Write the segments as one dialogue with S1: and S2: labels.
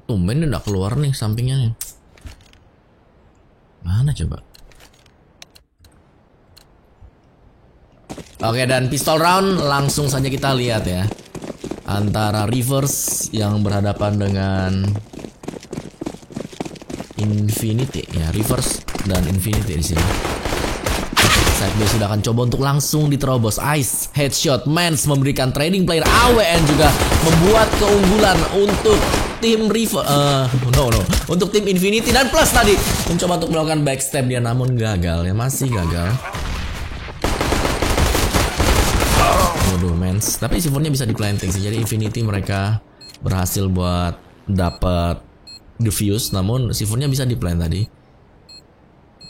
S1: Tumben udah keluar nih sampingnya nih. Mana coba? Oke, dan pistol round langsung saja kita lihat ya. Antara Reverse yang berhadapan dengan Infinity ya, Reverse dan Infinity di sini. Side B sudah akan coba untuk langsung diterobos. Ice headshot. Mans memberikan trading player AWN juga membuat keunggulan untuk tim untuk tim Infinity. Dan Plus tadi mencoba untuk melakukan backstab dia namun gagal ya, masih gagal. Waduh, Mans. Tapi C4-nya bisa diplanting sih. Jadi Infinity mereka berhasil buat dapat defuse, namun C4-nya bisa diplant tadi.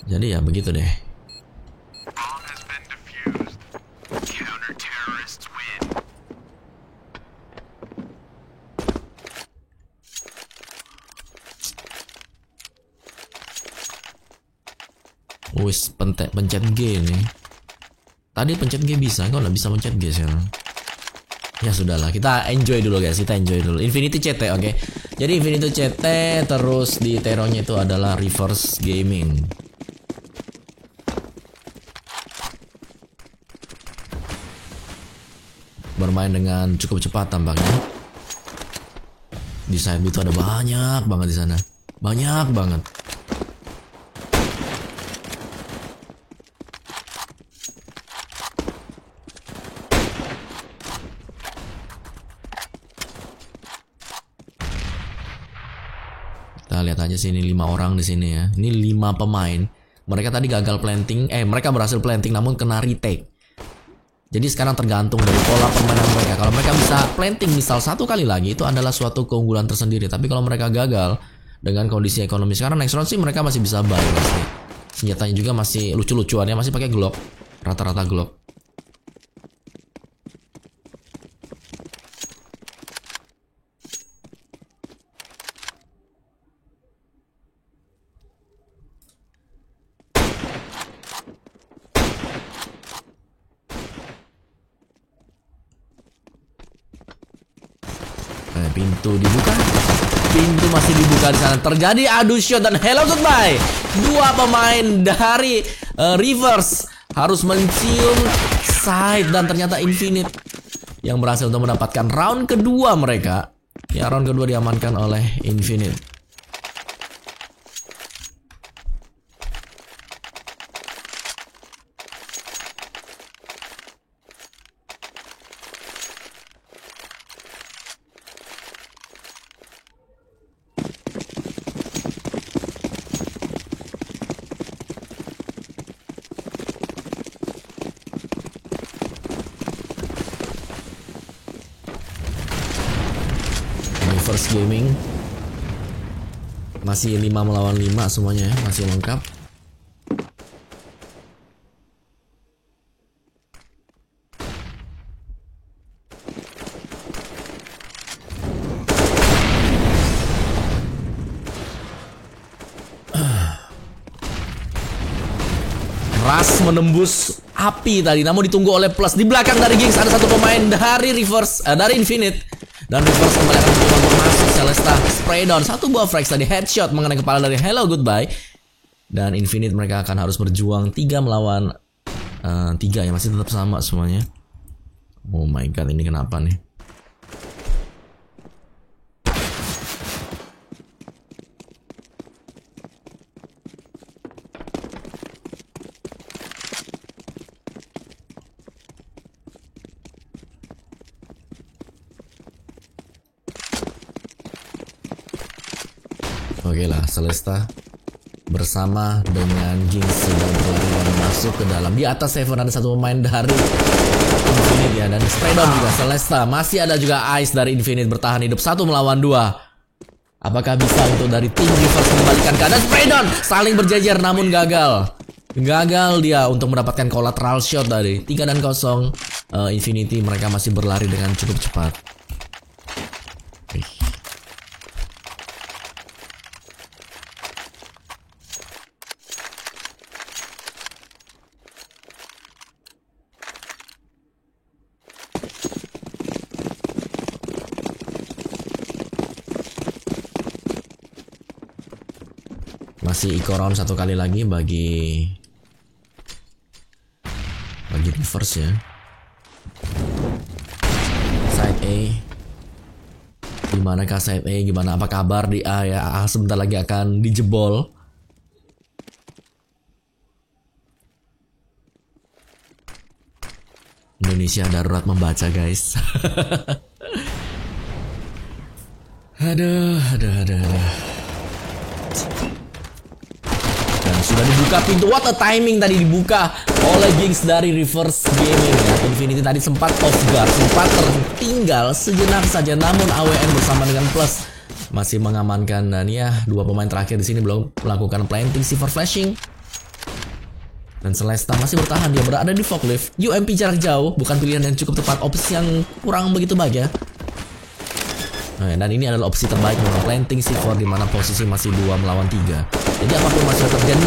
S1: Jadi ya begitu deh. Wis pencet G nih. Tadi pencet G bisa, kok nggak bisa pencet G sekarang. Ya sudahlah, kita enjoy dulu guys, kita enjoy dulu. Infinity CT, oke. Jadi Infinity CT terus di teronya itu adalah Reverse Gaming. Bermain dengan cukup cepat tampaknya. Di side itu ada banyak banget di sana, banyak banget. Kita lihat aja sini 5 orang di sini ya. Ini 5 pemain. Mereka tadi gagal planting, mereka berhasil planting namun kena retake. Jadi sekarang tergantung dari pola permainan mereka. Kalau mereka bisa planting misal 1 kali lagi, itu adalah suatu keunggulan tersendiri. Tapi kalau mereka gagal dengan kondisi ekonomi sekarang, next round sih mereka masih bisa buy pasti. Senjatanya juga masih lucu-lucuan ya, masih pakai Glock, rata-rata Glock. Pintu dibuka, pintu masih dibuka di sana. Terjadi adu shot dan hello goodbye. 2 pemain dari Reverse harus mencium side dan ternyata Infinite yang berhasil untuk mendapatkan round kedua mereka. Ya, round kedua diamankan oleh Infinite. Reverse Gaming masih 5 melawan 5 semuanya ya, masih lengkap. Ras menembus api tadi, namun ditunggu oleh Plus. Di belakang dari Gings ada 1 pemain dari Reverse, dari Infinite. Dan Reverse kembali akan mencoba untuk masuk. Celesta spray down 1 buah frags tadi, headshot mengenai kepala dari hello goodbye. Dan Infinite mereka akan harus berjuang 3 melawan 3 ya, masih tetap sama semuanya. Oh my god, ini kenapa nih? Oke lah, Celesta bersama dengan Jinx sudah berlari masuk ke dalam. Di atas Seven ada 1 pemain dari Infinite ya, dan Spreadon juga. Celesta masih ada juga Ice dari Infinite bertahan hidup 1 melawan 2. Apakah bisa untuk dari tim Reverse mengembalikan keadaan? Spreadon saling berjejer namun gagal. Gagal dia untuk mendapatkan collateral shot tadi. 3-0. Infinity mereka masih berlari dengan cukup cepat. Masih eco round satu kali lagi bagi reverse ya. Side A. Gimana kah side A? Gimana apa kabar di A ya? A sebentar lagi akan dijebol. Indonesia darurat membaca guys. Aduh. Dan sudah dibuka pintu. What a timing tadi dibuka oleh Jinx dari Reverse Gaming ya. Infinity tadi sempat off guard, sempat tertinggal sejenak saja, namun AWN bersama dengan Plus masih mengamankan. Dan ya, dua pemain terakhir di sini belum melakukan planting, C4 flashing. Dan Celesta masih bertahan, dia berada di forklift. UMP jarak jauh bukan pilihan yang cukup tepat, opsi yang kurang begitu baik ya. Nah, dan ini adalah opsi terbaik memang planting C4 di mana posisi masih 2 melawan 3. Jadi apapun masih terjadi.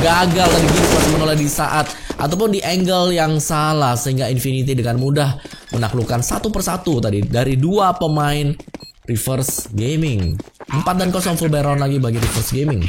S1: Gagal tadi Jinx masih menolak di saat ataupun di angle yang salah sehingga Infinity dengan mudah menaklukkan satu persatu tadi dari dua pemain Reverse Gaming. 4-0 full barrel lagi bagi Reverse Gaming.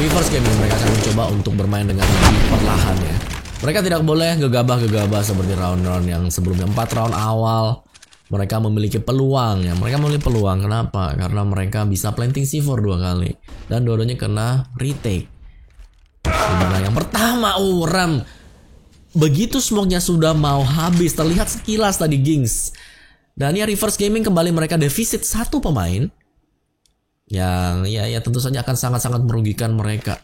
S1: Reverse Gaming mereka akan mencoba untuk bermain dengan lebih perlahan ya. Mereka tidak boleh gegabah-gegabah seperti round-round yang sebelumnya. 4 round awal mereka memiliki peluang ya. Mereka memiliki peluang. Kenapa? Karena mereka bisa planting C4 2 kali. Dan dua-duanya kena retake. Dimana yang pertama Ram. Begitu smoke-nya sudah mau habis, terlihat sekilas tadi Jinx. Dan ya Reverse Gaming kembali mereka defisit satu pemain. Yang ya tentu saja akan sangat-sangat merugikan mereka.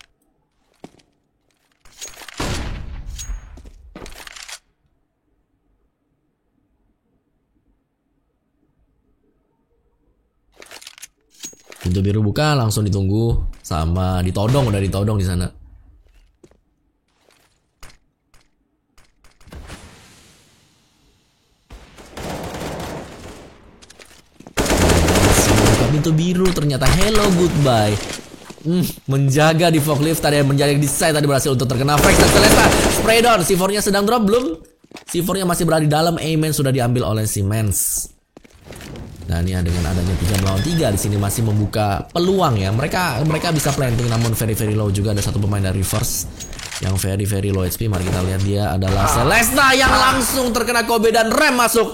S1: Pintu biru buka, langsung ditunggu sama ditodong, udah ditodong di sana. Pintu biru ternyata hello goodbye. Menjaga di forklift tadi, menjaga di side tadi berhasil untuk terkena Frex dan Celesta. Spray down, C4-nya sedang drop belum? C4-nya masih berada di dalam, Amen sudah diambil oleh Siemens. Dan ya dengan adanya 3 melawan 3 di sini masih membuka peluang ya. Mereka bisa planting namun very low juga. Ada satu pemain dari Reverse yang very low HP. Mari kita lihat, dia adalah Celesta yang langsung terkena Kobe dan rem masuk.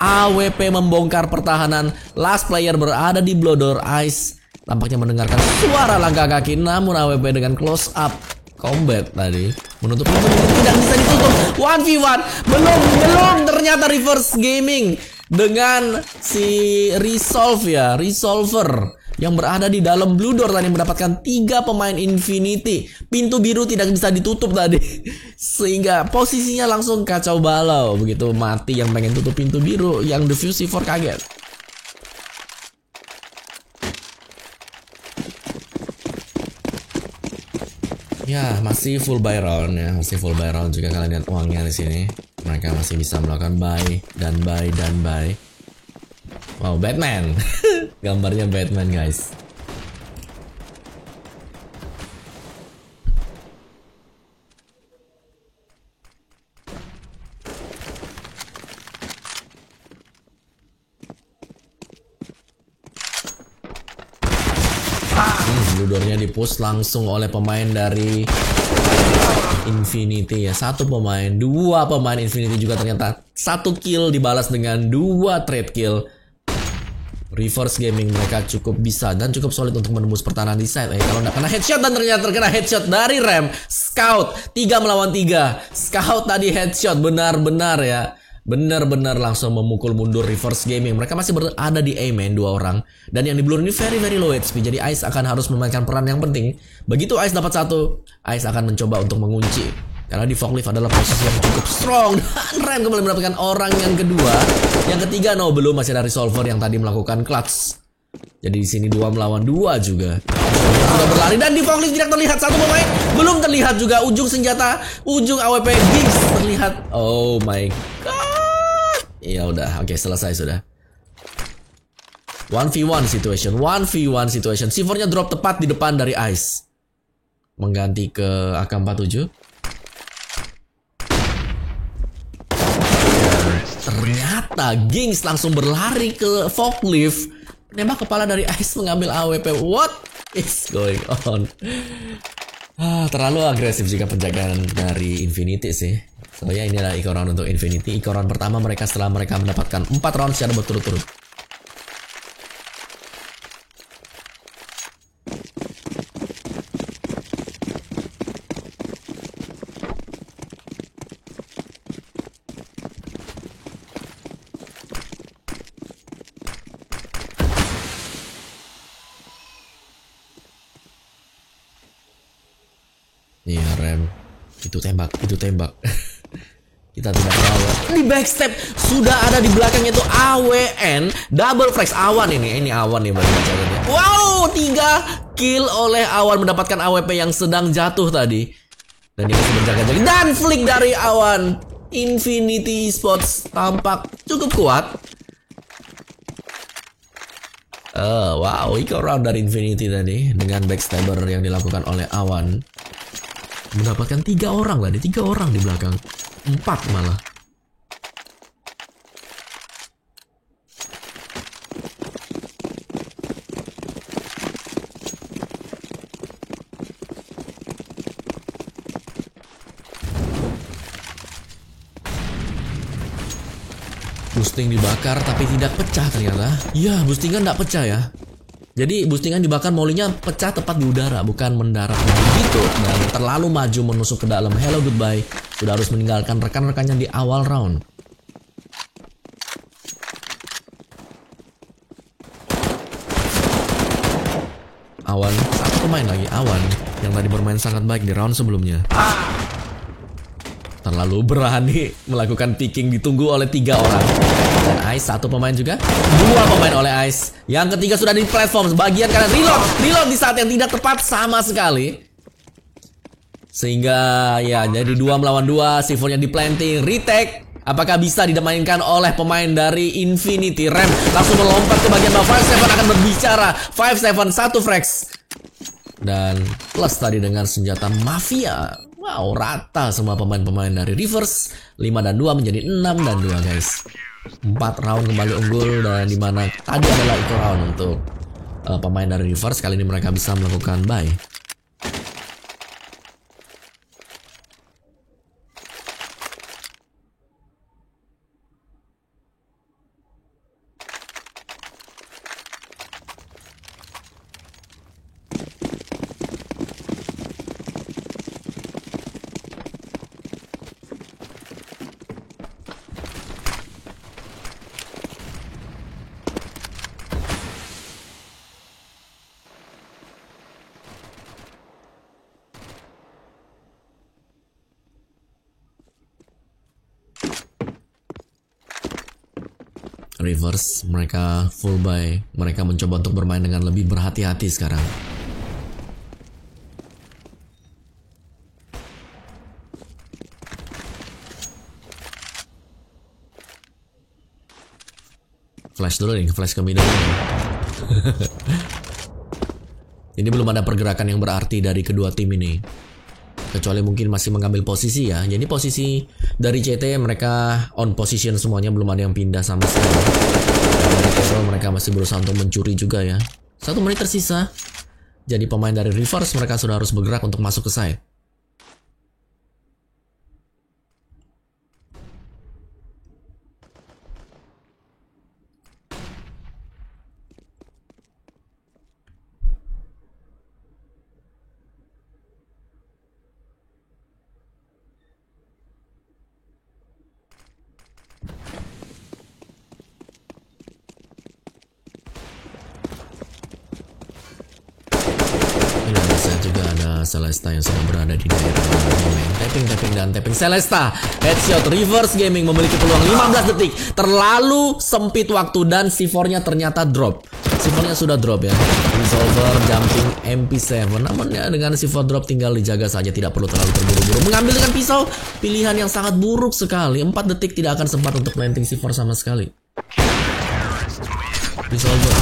S1: AWP membongkar pertahanan. Last player berada di Bloodor. Ice tampaknya mendengarkan suara langkah kaki, namun AWP dengan close up combat tadi menutup pintu, tidak bisa ditutup. 1v1 belum ternyata Reverse Gaming dengan si Resolver yang berada di dalam Blue Door tadi mendapatkan 3 pemain Infinity. Pintu biru tidak bisa ditutup tadi sehingga posisinya langsung kacau balau. Begitu mati yang pengen tutup pintu biru, yang defuse C4 kaget. Ya, masih full buy round ya, masih full buy round juga. Kalian lihat uangnya di sini. Mereka masih bisa melakukan buy dan buy. Wow, Batman. Gambarnya Batman, guys. Bludornya di-push langsung oleh pemain dari Infinity ya. 1 pemain, 2 pemain Infinity juga ternyata 1 kill dibalas dengan 2 trade kill. Reverse Gaming mereka cukup bisa dan cukup solid untuk menembus pertahanan di side. Kalau nggak kena headshot, dan ternyata terkena headshot dari Rem. Scout 3 melawan 3. Scout tadi headshot benar-benar ya. Benar-benar langsung memukul mundur Reverse Gaming. Mereka masih berada di A-main 2 orang. Dan yang di blue ini very low HP. Jadi Ice akan harus memainkan peran yang penting. Begitu Ice dapat 1, Ice akan mencoba untuk mengunci. Karena di forklift adalah posisi yang cukup strong. Dan Rem kembali mendapatkan orang yang kedua. Yang ketiga belum, masih ada Resolver yang tadi melakukan clutch Jadi di sini 2 melawan 2 juga. Sudah berlari dan di forklift tidak terlihat satu pemain. Belum terlihat juga ujung senjata, ujung AWP Giggs terlihat. Oh my god. Ya udah, oke, selesai sudah. 1v1 situation, 1v1 situation. C4-nya drop tepat di depan dari Ice. Mengganti ke AK-47. Ternyata Giggs langsung berlari ke forklift. Nembak kepala dari Ice mengambil AWP. What is going on? Terlalu agresif jika penjagaan dari Infinity sih. Soalnya ini adalah eco round untuk Infinity. Eco round pertama mereka setelah mereka mendapatkan 4 round secara berturut-turut. Iya rem, itu tembak. Kita tidak tahu. Ini backstep sudah ada di belakangnya itu AWN double flex Awan ini Awan nih bacanya. Wow, 3 kill oleh Awan mendapatkan AWP yang sedang jatuh tadi. Dan dia masih berjaga-jaga dan flick dari Awan. Infinity Esports tampak cukup kuat. Wow, eco round dari Infinity tadi dengan backstabber yang dilakukan oleh Awan. Mendapatkan 3 orang tadi, 3 orang di belakang, 4 malah. Boosting dibakar tapi tidak pecah ternyata. Iya, boostingan tidak pecah ya. Jadi boostingan dibakar, molinya pecah tepat di udara, bukan mendarat begitu. Dan terlalu maju menusuk ke dalam. Hello goodbye. Sudah harus meninggalkan rekan-rekannya di awal round. Awan, satu pemain lagi, Awan, yang tadi bermain sangat baik di round sebelumnya. Terlalu berani melakukan picking, ditunggu oleh 3 orang. Dan Ice, satu pemain juga, 2 pemain oleh Ice. Yang ketiga sudah di platform, bagian kanan reload di saat yang tidak tepat sama sekali. Sehingga ya jadi 2 melawan 2, C4-nya di planting, retake. Apakah bisa dimainkan oleh pemain dari Infinity? Rem langsung melompat ke bagian bawah. 5-7 akan berbicara. 5-7, 1 frags. Dan plus tadi dengan senjata Mafia. Wow, rata semua pemain-pemain dari Reverse. 5 dan 2 menjadi 6 dan 2 guys. 4 round kembali unggul, dan dimana tadi adalah eco round untuk pemain dari Reverse. Kali ini mereka bisa melakukan buy. Reverse, mereka full buy. Mereka mencoba untuk bermain dengan lebih berhati-hati sekarang. Flash dulu nih, flash ke middle. Ini belum ada pergerakan yang berarti dari kedua tim ini. Kecuali mungkin masih mengambil posisi ya. Jadi posisi dari CT mereka on position semuanya, belum ada yang pindah sama sekali. Dari Terror mereka masih berusaha untuk mencuri juga ya. 1 menit tersisa. Jadi pemain dari Reverse mereka sudah harus bergerak untuk masuk ke side. Juga ada Celesta yang sedang berada di daerah tapping Celesta headshot. Reverse Gaming memiliki peluang 15 detik. Terlalu sempit waktu dan C4-nya ternyata drop. C4-nya sudah drop ya. Resolver jumping MP7. Namun ya dengan C4 drop tinggal dijaga saja, tidak perlu terlalu terburu-buru. Mengambil dengan pisau, pilihan yang sangat buruk sekali. 4 detik tidak akan sempat untuk planting C4 sama sekali. Resolver.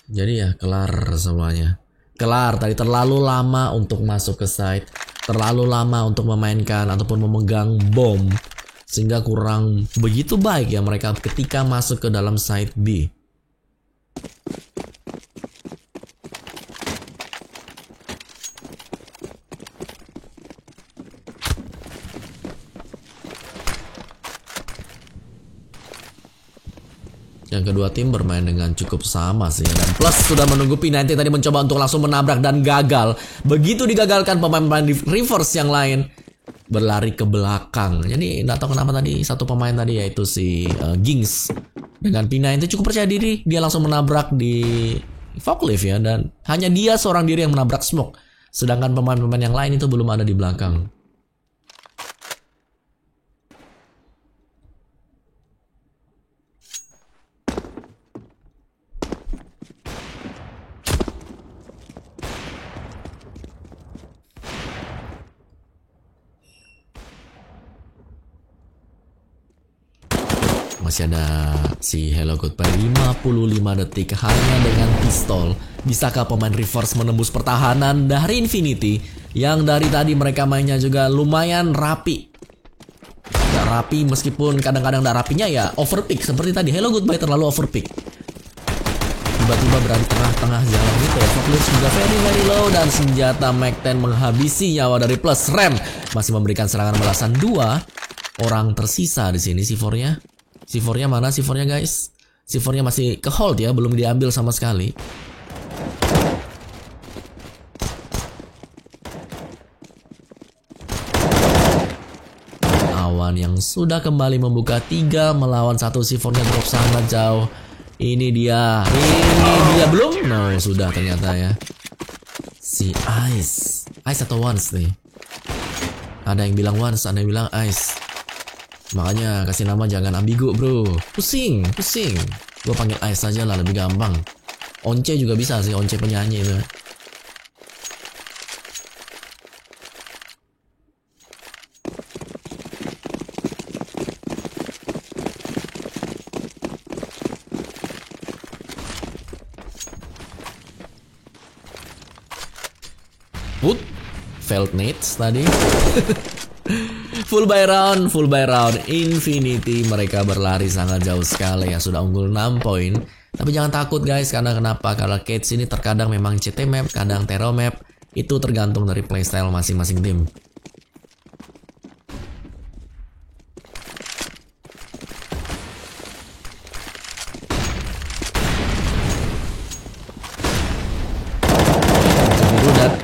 S1: Jadi ya kelar semuanya. Kelar tadi, terlalu lama untuk masuk ke site. Terlalu lama untuk memainkan ataupun memegang bom. Sehingga kurang begitu baik ya mereka ketika masuk ke dalam site B. Yang kedua tim bermain dengan cukup sama sih. Dan Plus sudah menunggu P90 tadi mencoba untuk langsung menabrak dan gagal. Begitu digagalkan, pemain-pemain reverse yang lain berlari ke belakang. Jadi nggak tahu kenapa tadi satu pemain tadi yaitu si Gings dengan P90 cukup percaya diri. Dia langsung menabrak di forklift ya. Dan hanya dia seorang diri yang menabrak smoke. Sedangkan pemain-pemain yang lain itu belum ada di belakang. Masih ada si Hello Goodbye 55 detik hanya dengan pistol. Bisakah pemain reverse menembus pertahanan dari Infinity yang dari tadi mereka mainnya juga lumayan rapi. Gak rapi meskipun kadang-kadang gak rapinya ya overpick. Seperti tadi Hello Goodbye terlalu overpick. Tiba-tiba berada di tengah-tengah jalan gitu ya. Forklift juga very low dan senjata Mac-10 menghabisi nyawa dari Plus. Rem masih memberikan serangan balasan. 2 orang tersisa di sini. C4-nya mana C4-nya guys? C4-nya masih ke hold ya, belum diambil sama sekali. Awan yang sudah kembali membuka 3 melawan 1. C4-nya drop sangat jauh. Ini dia belum? No, sudah ternyata ya. Si Ice atau Once nih. Ada yang bilang Once, ada yang bilang Ice. Makanya kasih nama jangan ambigu bro. Pusing. Gue panggil Ice aja lah, lebih gampang. Once juga bisa sih, Once penyanyi itu. Put failed nades tadi. Full buy round Infinity mereka berlari sangat jauh sekali ya, sudah unggul 6 poin. Tapi jangan takut guys, karena kenapa? Karena Cage ini terkadang memang CT map, kadang Tero map. Itu tergantung dari playstyle masing-masing tim.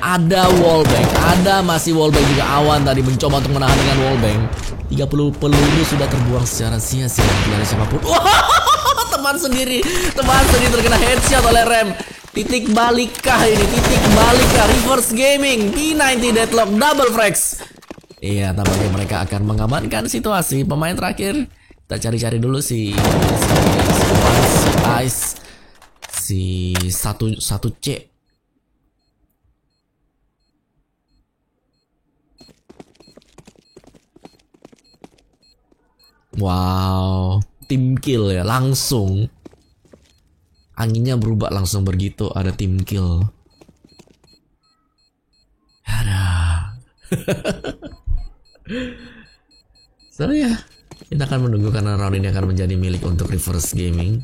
S1: Ada wallbang, masih wallbang juga. Awan tadi mencoba untuk menahan dengan wallbang. 30 peluru sudah terbuang secara sia-sia. Tidak ada siapapun. Wah, teman sendiri terkena headshot oleh Rem. Titik balikkah ini? Reverse Gaming, P90 deadlock, double frags. Iya, tampaknya mereka akan mengamankan situasi. Pemain terakhir kita cari-cari dulu si Ice, si 1C. Wow, tim kill ya, langsung anginnya berubah langsung begitu ada tim kill. Ada. So ya, kita akan menunggu karena round ini akan menjadi milik untuk Reverse Gaming.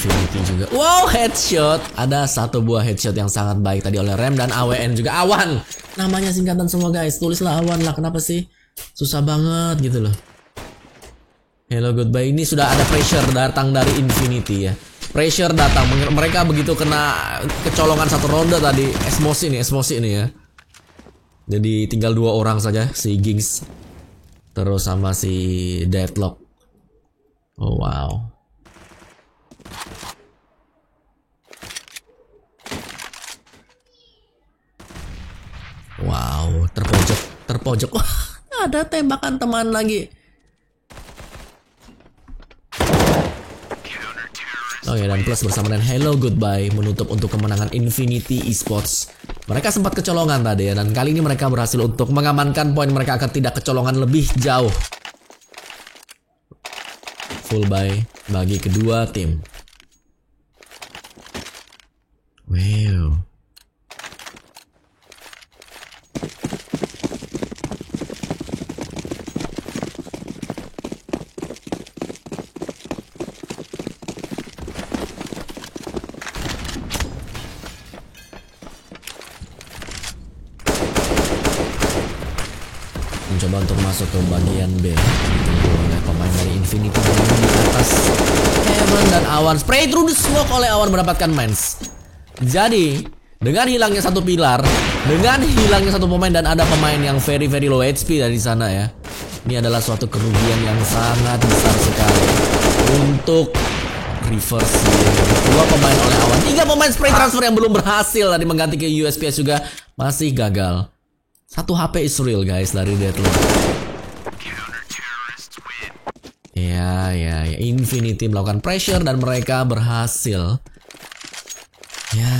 S1: Infinity juga. Wow, headshot. Ada satu buah headshot yang sangat baik tadi oleh Rem dan AWN juga. Awan. Namanya singkatan semua guys. Tulislah Awan lah. Kenapa sih? Susah banget gitu loh. Hello goodbye. Ini sudah ada pressure datang dari Infinity ya. Pressure datang. Mereka begitu kena kecolongan satu ronde tadi. Esmosi nih ya. Jadi tinggal 2 orang saja. Si Gings. Terus sama si Deadlock. Oh wow. Wow, terpojok. Wah, ada tembakan teman lagi. Oke, dan plus bersama dengan Hello Goodbye menutup untuk kemenangan Infinity Esports. Mereka sempat kecolongan tadi ya, dan kali ini mereka berhasil untuk mengamankan poin mereka agar tidak kecolongan lebih jauh. Full buy bagi kedua tim. Wow. Mencoba untuk masuk ke bagian B. Ditunggu oleh pemain dari Infinity di atas Heaven dan Awan. Spray through the smoke oleh Awan mendapatkan mens. Jadi dengan hilangnya satu pilar, dengan hilangnya satu pemain dan ada pemain yang very low HP dari sana ya. Ini adalah suatu kerugian yang sangat besar sekali untuk reverse dua pemain oleh Awan. 3 pemain spray transfer yang belum berhasil tadi mengganti ke USPS juga masih gagal. 1 HP is real guys dari Deadlock. Ya. Infinity melakukan pressure dan mereka berhasil. Ya.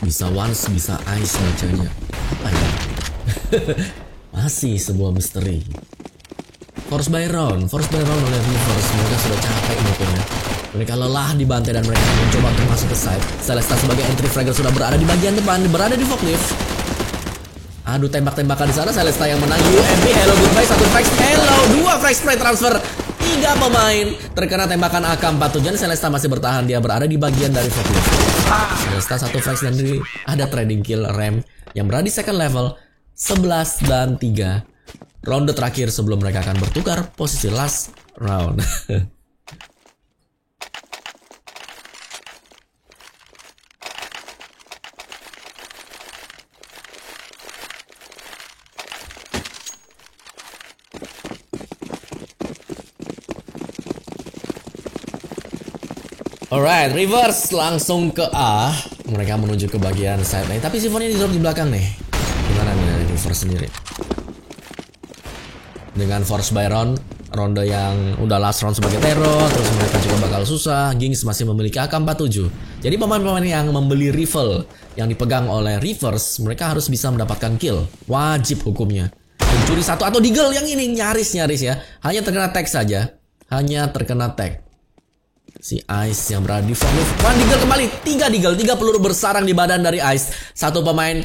S1: Bisa once, bisa ice bacanya. Apa ya? Masih sebuah misteri. Force by round oleh Reverse. Mereka sudah capek mungkin. Mereka lelah dibantai dan mereka mencoba untuk masuk ke side. Celesta sebagai entry fragger sudah berada di bagian depan, berada di forklift. Aduh, tembak-tembakan di sana. Celesta yang menang. UMP, hello goodbye, 1 frag, hello, 2 frag spray transfer. 3 pemain terkena tembakan AK-47. Celesta masih bertahan, dia berada di bagian dari forklift. Celesta 1 frag dan ada trading kill Rem yang berada di second level 11 dan 3. Ronde terakhir sebelum mereka akan bertukar posisi last round. Alright, reverse langsung ke A. Mereka menuju ke bagian side lane. Tapi Sifonnya di drop di belakang nih. Gimana nih dari reverse sendiri? Dengan force by round, ronde yang udah last round sebagai teror, terus mereka juga bakal susah. Gings masih memiliki AK-47. Jadi pemain-pemain yang membeli rifle yang dipegang oleh reverse, mereka harus bisa mendapatkan kill. Wajib hukumnya. Mencuri 1 atau deagle yang ini nyaris ya. Hanya terkena tag saja. Hanya terkena tag. Si Ice yang berada di forklift. One deagle kembali. 3 deagle. 3 peluru bersarang di badan dari Ice. 1 pemain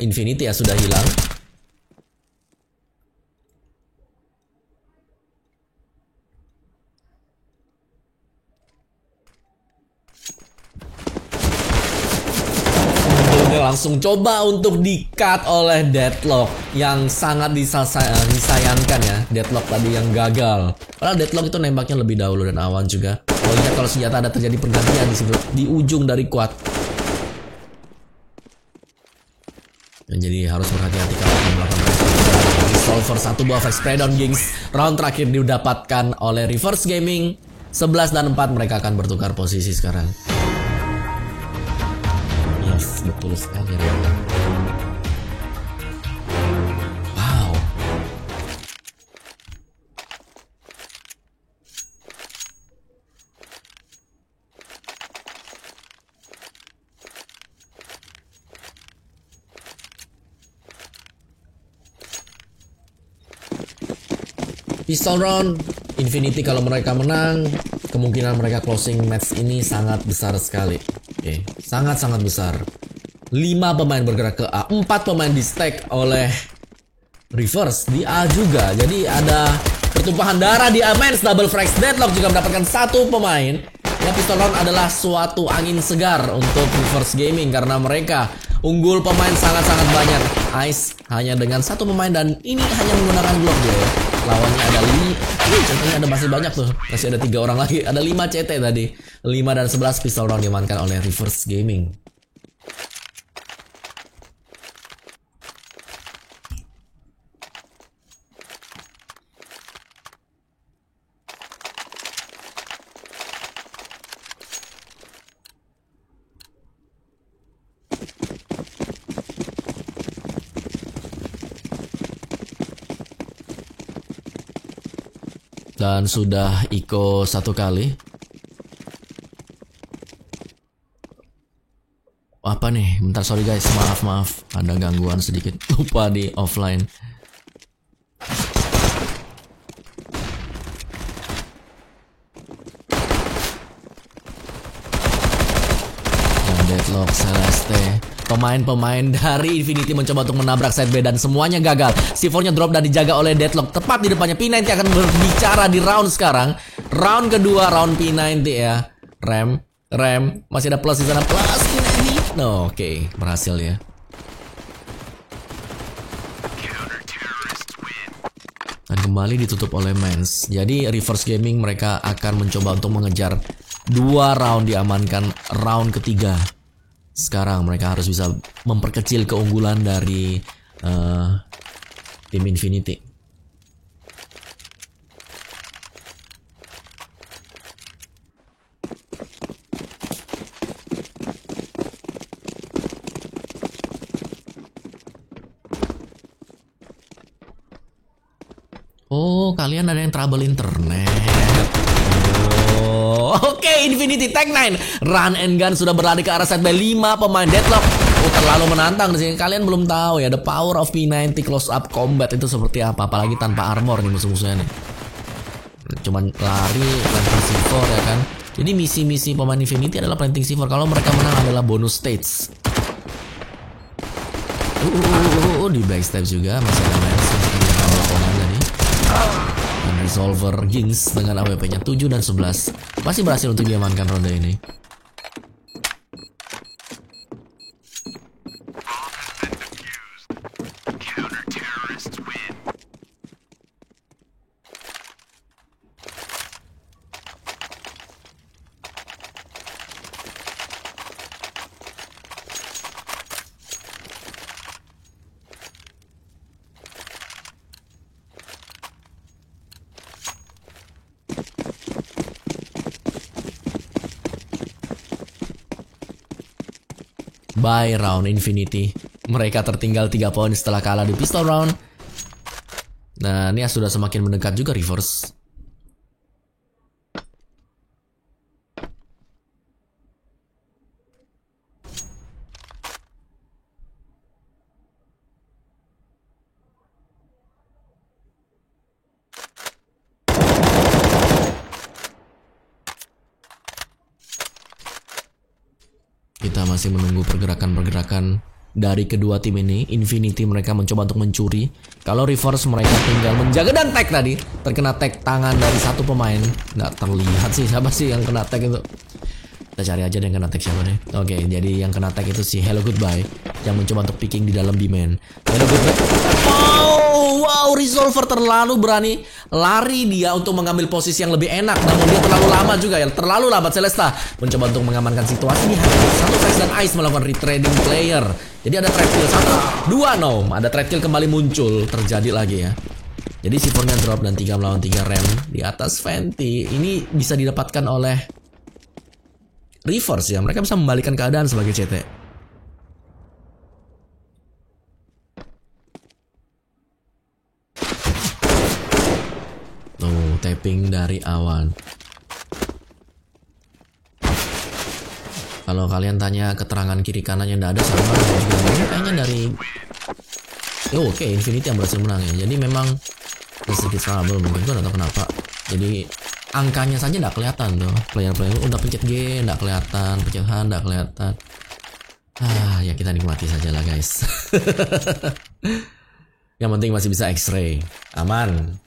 S1: Infinity ya sudah hilang. Langsung coba untuk di-cut oleh Deadlock yang sangat disayangkan ya. Deadlock tadi yang gagal. Padahal Deadlock itu nembaknya lebih dahulu dan Awan juga. Kalau lihat kalau senjata ada terjadi pergantian di situ di ujung dari quad. Dan jadi harus berhati-hati kalau akan melakukan Solver 1 buah flash spray down Gings. Round terakhir didapatkan oleh Reverse Gaming. 11 dan 4 mereka akan bertukar posisi sekarang. Betul sekali. Wow. Pistol round, Infinity kalau mereka menang, kemungkinan mereka closing match ini sangat besar sekali. Oke, sangat-sangat besar. 5 pemain bergerak ke A, 4 pemain di stack oleh Reverse di A juga. Jadi ada pertumpahan darah di A. Mens double frags. Deadlock juga mendapatkan 1 pemain. Ya, pistol round adalah suatu angin segar untuk Reverse Gaming karena mereka unggul pemain sangat-sangat banyak. Ice hanya dengan 1 pemain dan ini hanya menggunakan Glock dia ya. Lawannya ada CT-nya ada masih banyak tuh. Masih ada 3 orang lagi. Ada 5 CT tadi. 5 dan 11 pistol round diamankan oleh Reverse Gaming. Dan sudah Iko 1 kali. Apa nih? Bentar, sorry guys, maaf. Ada gangguan sedikit. Lupa di offline. Dan Deadlock, Celeste. Pemain-pemain dari Infinity mencoba untuk menabrak side B dan semuanya gagal. C4-nya drop dan dijaga oleh Deadlock. Tepat di depannya P90 akan berbicara di round sekarang. Round kedua, round P90 ya. Rem. Masih ada plus di sana. Plus P90. No, oke. Berhasil ya. Dan kembali ditutup oleh Mens. Jadi Reverse Gaming mereka akan mencoba untuk mengejar 2 round, diamankan round ketiga. Sekarang mereka harus bisa memperkecil keunggulan dari tim Infinity. Oh, kalian ada yang trouble internet. Oke, Infinity Tech 9 Run and Gun sudah berlari ke arah side by 5 pemain. Deadlock terlalu menantang di sini. Kalian belum tahu ya, the power of P90 close up combat itu seperti apa, apalagi tanpa armor nih musuh-musuhnya nih. Cuman lari, planting C4 ya kan. Jadi misi-misi pemain Infinity adalah planting C4. Kalau mereka menang adalah bonus stage. Di backstab juga masih ada Mens tadi. Dan Resolver Gings dengan AWP-nya 7 dan 11 masih berhasil untuk diamankan ronde ini. By round Infinity. Mereka tertinggal 3 poin setelah kalah di pistol round. Nah, ini sudah semakin mendekat juga Reverse. Kita masih menunggu pergerakan-pergerakan dari kedua tim ini. Infinity mereka mencoba untuk mencuri. Kalau Reverse mereka tinggal menjaga dan tag tadi. Terkena tag tangan dari 1 pemain. Nggak terlihat sih siapa sih yang kena tag itu. Kita cari aja deh yang kena tag siapa deh. Oke, jadi yang kena tag itu si Hello Goodbye yang mencoba untuk picking di dalam B-man. Hello Goodbye. Wow, Resolver terlalu berani lari dia untuk mengambil posisi yang lebih enak. Namun dia terlalu lama juga ya. Terlalu lambat. Celesta mencoba untuk mengamankan situasi. Satu Fax dan Ice melakukan retrading player. Jadi ada trap kill 1, 2 no. Ada trap kill kembali muncul. Terjadi lagi ya. Jadi C4-nya drop dan 3 melawan 3 rem di atas Fenty. Ini bisa didapatkan oleh Reverse ya. Mereka bisa membalikan keadaan sebagai CT. Tuh, tapping dari Awan. Kalau kalian tanya keterangan kiri kanannya nggak ada sama juga kayaknya dari oke, Infinity yang berhasil menang ya. Jadi memang sedikit trouble mungkin, gue gak tahu kenapa. Jadi angkanya saja nggak kelihatan tuh, player-player udah pencet G nggak kelihatan, pencet H nggak kelihatan. Ya kita nikmati saja lah guys. Yang penting masih bisa X-ray, aman.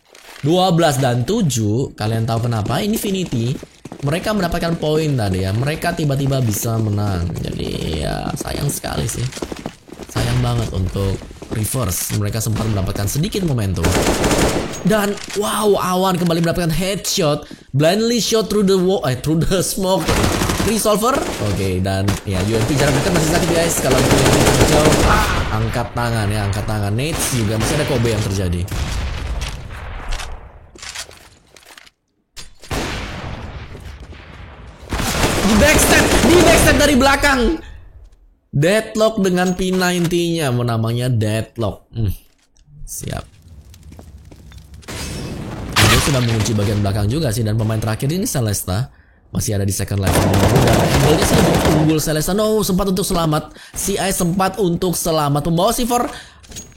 S1: 12 dan 7, kalian tahu kenapa Infinity mereka mendapatkan poin tadi ya. Mereka tiba-tiba bisa menang. Jadi ya sayang sekali sih. Sayang banget untuk Reverse. Mereka sempat mendapatkan sedikit momentum. Dan wow, Awan kembali mendapatkan headshot. Blindly shot through the wall, through the smoke. Resolver. Oke, dan ya UMP jarak dekat masih sakit guys. Kalau UMP jauh, angkat tangan ya, angkat tangan. Nades juga masih ada Kobe yang terjadi. Di backstep dari belakang. Deadlock dengan P90-nya, namanya Deadlock. Siap. Dia sudah mengunci bagian belakang juga sih, dan pemain terakhir ini Celesta masih ada di second level. Dan angle-nya sih lebih unggul Celesta. No, sempat untuk selamat. CI sempat untuk selamat. Membawa C4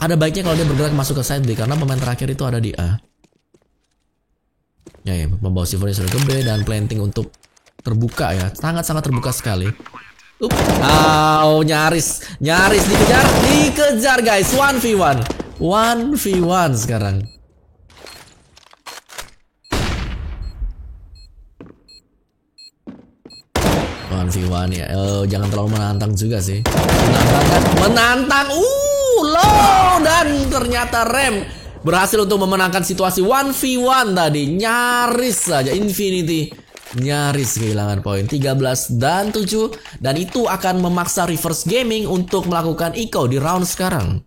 S1: ada baiknya kalau dia bergerak masuk ke side B, karena pemain terakhir itu ada di A. Ya, membawa C4 sudah ke B dan planting untuk terbuka ya, sangat-sangat terbuka sekali. Nyaris dikejar guys. 1v1 sekarang. ya. Jangan terlalu menantang juga sih. Menantang. Low, dan ternyata Rem berhasil untuk memenangkan situasi 1v1 tadi. Nyaris saja Infinity nyaris kehilangan poin 13 dan 7, dan itu akan memaksa Reverse Gaming untuk melakukan eco di round sekarang.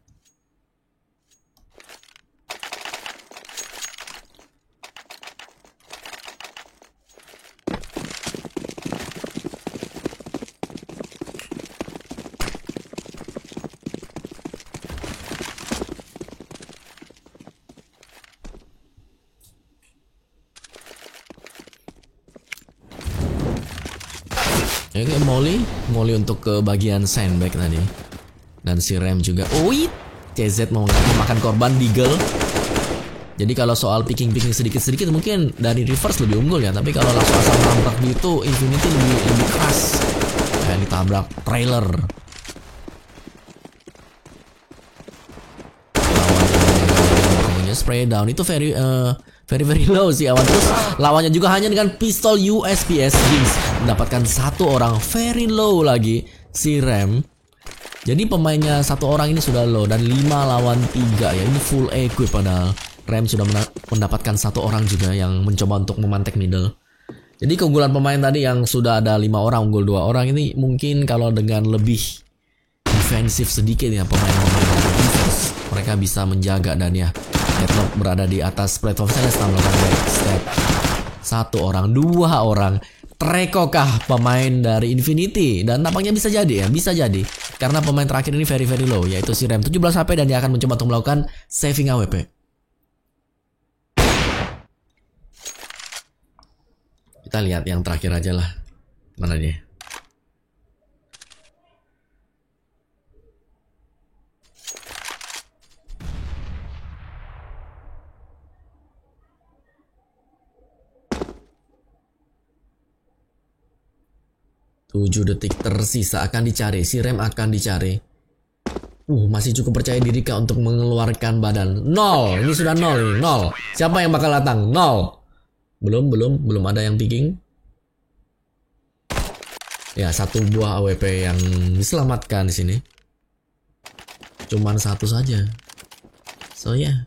S1: Oke, Molly untuk ke bagian sandbag tadi. Dan si Rem juga. CZ mau memakan korban Deagle. Jadi kalau soal picking sedikit-sedikit mungkin dari Reverse lebih unggul ya. Tapi kalau langsung asal nabrak gitu, Infinity lebih keras. Kayak ditabrak trailer. Lawannya spray down itu very low sih Awan. Terus lawannya juga hanya dengan pistol USPS Jinx mendapatkan satu orang, very low lagi si Rem. Jadi pemainnya satu orang ini sudah low dan 5 lawan 3 ya. Ini full equip padahal. Rem sudah mendapatkan satu orang juga yang mencoba untuk memantek middle. Jadi keunggulan pemain tadi yang sudah ada 5 orang unggul 2 orang ini mungkin kalau dengan lebih defensif sedikit ya pemain-pemain defense, mereka bisa menjaga. Dan ya Deadlock berada di atas platform Celesta melakukan backstep. 1 orang, 2 orang. Trekokah pemain dari Infinity? Dan tampaknya bisa jadi ya, bisa jadi. Karena pemain terakhir ini very low, yaitu si Rem 17 HP, dan dia akan mencoba untuk melakukan saving AWP. Kita lihat yang terakhir aja lah. Mana dia? Tujuh detik tersisa akan dicari. Si Rem akan dicari. Masih cukup percaya diri kah untuk mengeluarkan badan? 0. Ini sudah 0 ini. 0. Siapa yang bakal datang? 0. Belum ada yang picking. Ya, 1 buah AWP yang diselamatkan di sini. Cuman 1 saja. So ya. Yeah.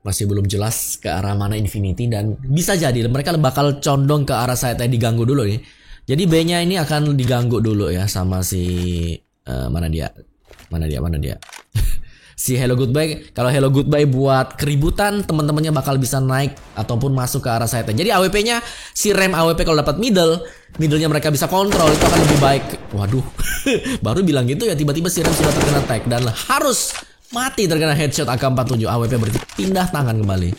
S1: Masih belum jelas ke arah mana Infinity, dan bisa jadi mereka bakal condong ke arah side yang diganggu dulu nih. Jadi B-nya ini akan diganggu dulu ya sama si mana dia. si Hello Goodbye. Kalau Hello Goodbye buat keributan, teman-temannya bakal bisa naik ataupun masuk ke arah side. Jadi AWP-nya si Rem AWP kalau dapat middle-nya mereka bisa kontrol, itu akan lebih baik. Waduh, baru bilang gitu ya, tiba-tiba si Rem sudah terkena tag dan harus mati terkena headshot AK-47. AWP berarti pindah tangan kembali.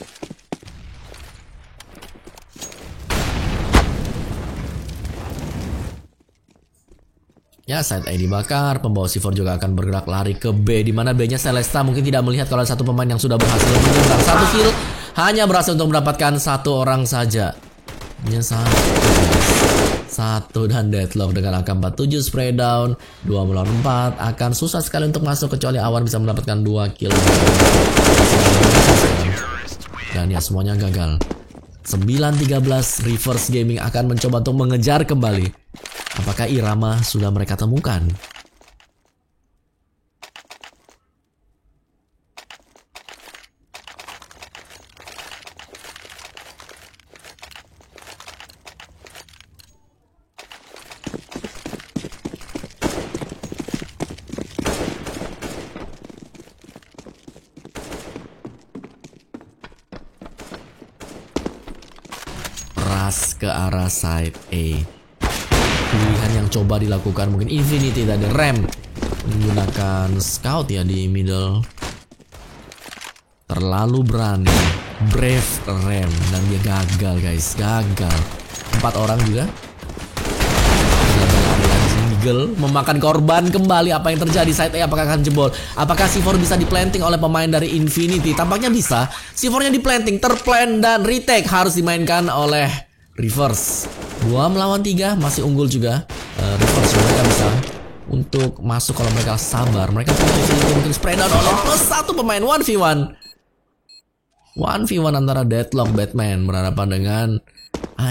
S1: Ya, side A dibakar, pembawa C4 juga akan bergerak lari ke B, di mana B-nya Celesta mungkin tidak melihat kalau satu pemain yang sudah berhasil menyumbang satu kill, hanya berhasil untuk mendapatkan satu orang saja. Hanya satu dan deadlock dengan AK-47 spray down, 2 melawan 4, akan susah sekali untuk masuk kecuali Awan bisa mendapatkan 2 kill. Dan ya semuanya gagal. 9-13 Reverse Gaming akan mencoba untuk mengejar kembali. Apakah irama sudah mereka temukan? Ras ke arah side A. Pilihan yang coba dilakukan mungkin Infinity tadi, Rem menggunakan scout ya di middle. Terlalu berani, brave Rem, dan dia gagal guys, gagal. 4 orang juga. Eagle memakan korban kembali. Apa yang terjadi? Side A apakah akan jebol? Apakah C4 bisa diplanting oleh pemain dari Infinity? Tampaknya bisa. C4-nya diplanting, terplan dan retake harus dimainkan oleh Reverse. 2 melawan 3 masih unggul juga. Reverse mereka bisa untuk masuk kalau mereka sabar. Mereka punya mungkin spray down oleh plus 1 pemain 1v1. 1v1 antara Deadlock Batman berhadapan dengan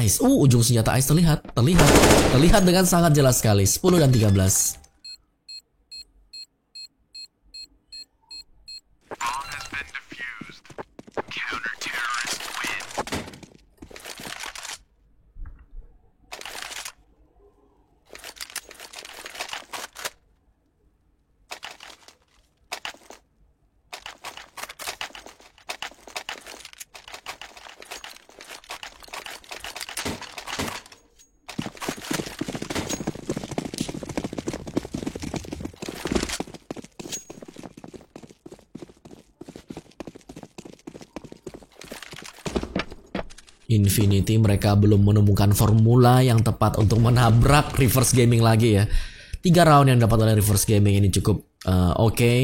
S1: Ice. Ujung senjata Ice terlihat dengan sangat jelas sekali. 10 dan 13. Infinity mereka belum menemukan formula yang tepat untuk menabrak Reverse Gaming lagi ya. 3 round yang dapat oleh Reverse Gaming ini cukup oke.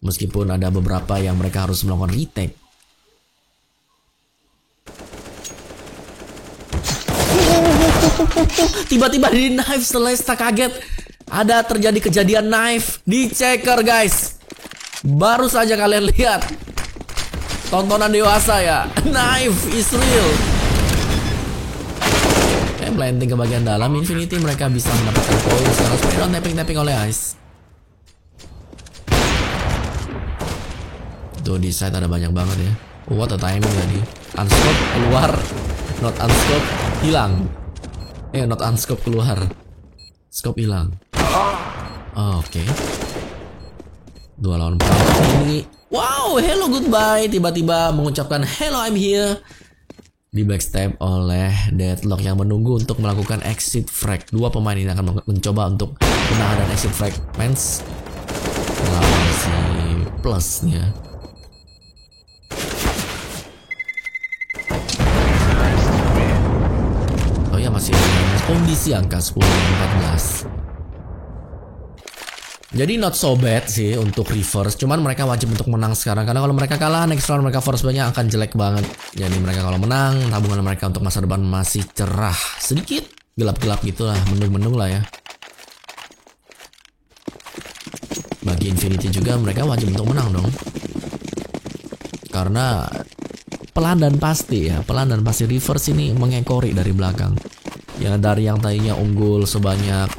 S1: Meskipun ada beberapa yang mereka harus melakukan retake. Tiba-tiba di knife Celesta kaget. Ada terjadi kejadian knife di checker guys. Baru saja kalian lihat. Tontonan dewasa ya. Knife is real. Oke, planting ke bagian dalam. Infinity mereka bisa mendapatkan poin. Sekarang spray down tapping oleh Ice. Tuh di side ada banyak banget ya. What a timing tadi. Unscope keluar. Not unscope hilang. Not unscope keluar. Scope hilang. Oke. 2 lawan 4 ini. Wow, hello goodbye. Tiba-tiba mengucapkan hello I'm here. Di backstab oleh Deadlock yang menunggu untuk melakukan exit frag. 2 pemain ini akan mencoba untuk menahan exit frag. Mens melawan si plusnya. Oh ya, masih kondisi angka 10 dan 14. Jadi not so bad sih untuk Reverse. Cuman mereka wajib untuk menang sekarang. Karena kalau mereka kalah next round mereka force banyak akan jelek banget. Jadi mereka kalau menang, tabungan mereka untuk masa depan masih cerah. Sedikit gelap-gelap gitulah, mendung-mendung lah ya. Bagi Infinity juga mereka wajib untuk menang dong. Karena pelan dan pasti Reverse ini mengekori dari belakang. Ya, dari yang tadinya unggul sebanyak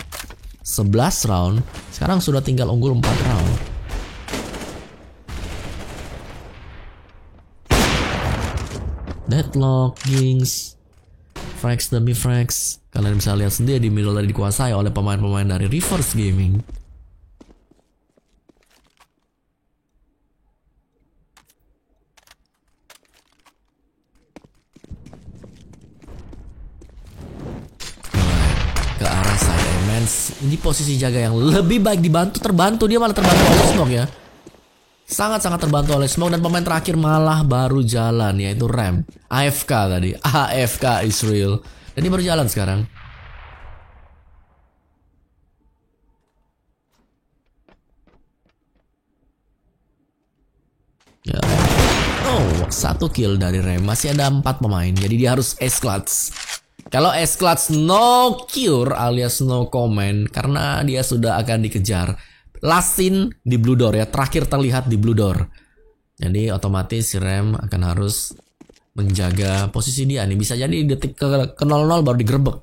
S1: 11 round, sekarang sudah tinggal unggul 4 round. Deadlock, Jinx, Frags demi Frags. Kalian bisa lihat sendiri di middle tadi dikuasai oleh pemain-pemain dari Reverse Gaming. ke arah side Mans. Ini posisi jaga yang lebih baik, terbantu dia malah terbantu oleh smoke ya. Sangat-sangat terbantu oleh smoke dan pemain terakhir malah baru jalan yaitu Rem. AFK tadi. AFK Israel. Dan dia baru jalan sekarang. Ya. Oh, 1 kill dari Rem. Masih ada 4 pemain. Jadi dia harus S-Clutch. Kalau S-Clutch no cure alias no comment karena dia sudah akan dikejar. Last scene di Blue Door ya, terakhir terlihat di Blue Door. Jadi otomatis si Rem akan harus menjaga posisi dia nih. Bisa jadi detik ke 00 baru digerebek.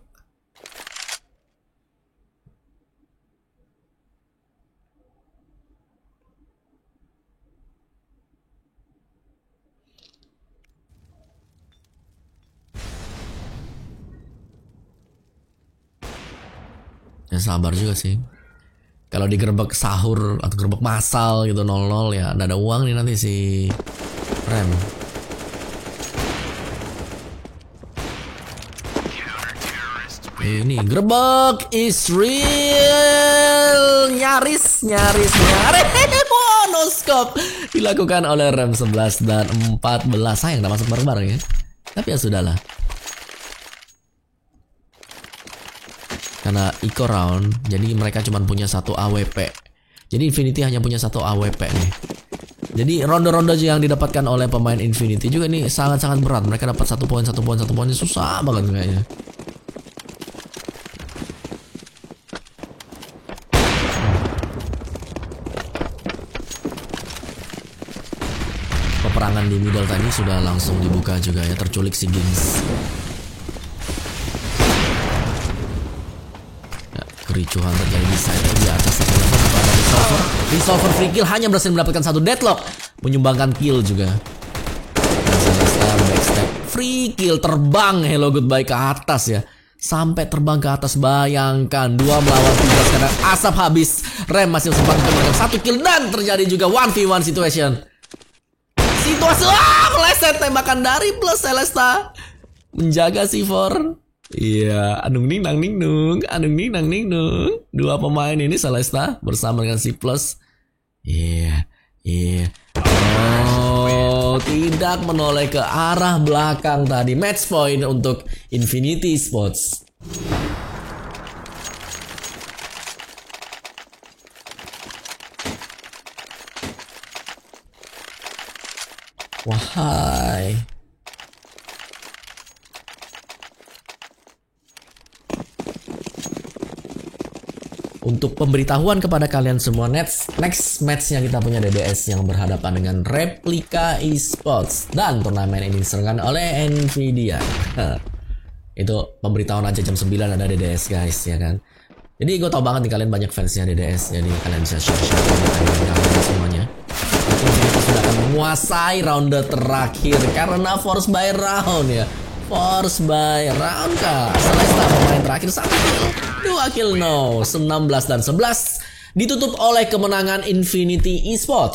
S1: Ya sabar juga sih. Kalau digerebek sahur atau gerebek massal gitu 00 ya ada uang nih nanti si Rem. Ini gerebek Israel nyaris. Monoscope dilakukan oleh Rem 11 dan 14. Sayang gak masuk bareng-bareng ya. Tapi ya sudahlah. Karena eco round, jadi mereka cuma punya 1 AWP. Jadi Infinity hanya punya 1 AWP nih. Jadi ronde-ronde yang didapatkan oleh pemain Infinity juga ini sangat-sangat berat. Mereka dapat 1 poin ini susah banget kayaknya. Peperangan di middle tadi sudah langsung dibuka juga ya, terculik si Gins. Kericuhan terjadi di side di atas kepada Resolver free kill hanya berhasil mendapatkan 1 deadlock, menyumbangkan kill juga. Backstep free kill terbang hello goodbye ke atas ya. Sampai terbang ke atas, bayangkan 2 melawan 3 sekarang asap habis. Rem masih sempat mendapatkan 1 kill dan terjadi juga 1v1 situation. Meleset tembakan dari Plus Celesta menjaga C4. Iya, anung ning nang. 2 pemain ini Celesta bersama dengan si Plus. Iya. Oh, tidak menoleh ke arah belakang tadi. Match point untuk Infinity Esports. Wahai. Untuk pemberitahuan kepada kalian semua, next matchnya kita punya DDS yang berhadapan dengan Replika Esports dan turnamen ini diselenggarakan oleh Nvidia. Itu pemberitahuan aja jam 9 ada DDS guys ya kan. Jadi gue tau banget nih kalian banyak fansnya DDS, jadi kalian bisa share kalian semuanya. Nvidia sudah akan menguasai ronde terakhir karena force by round ya. Force by round kah? Celesta pemain terakhir 1 kill, 2 kill no, 19 dan 11 ditutup oleh kemenangan Infinity Esports.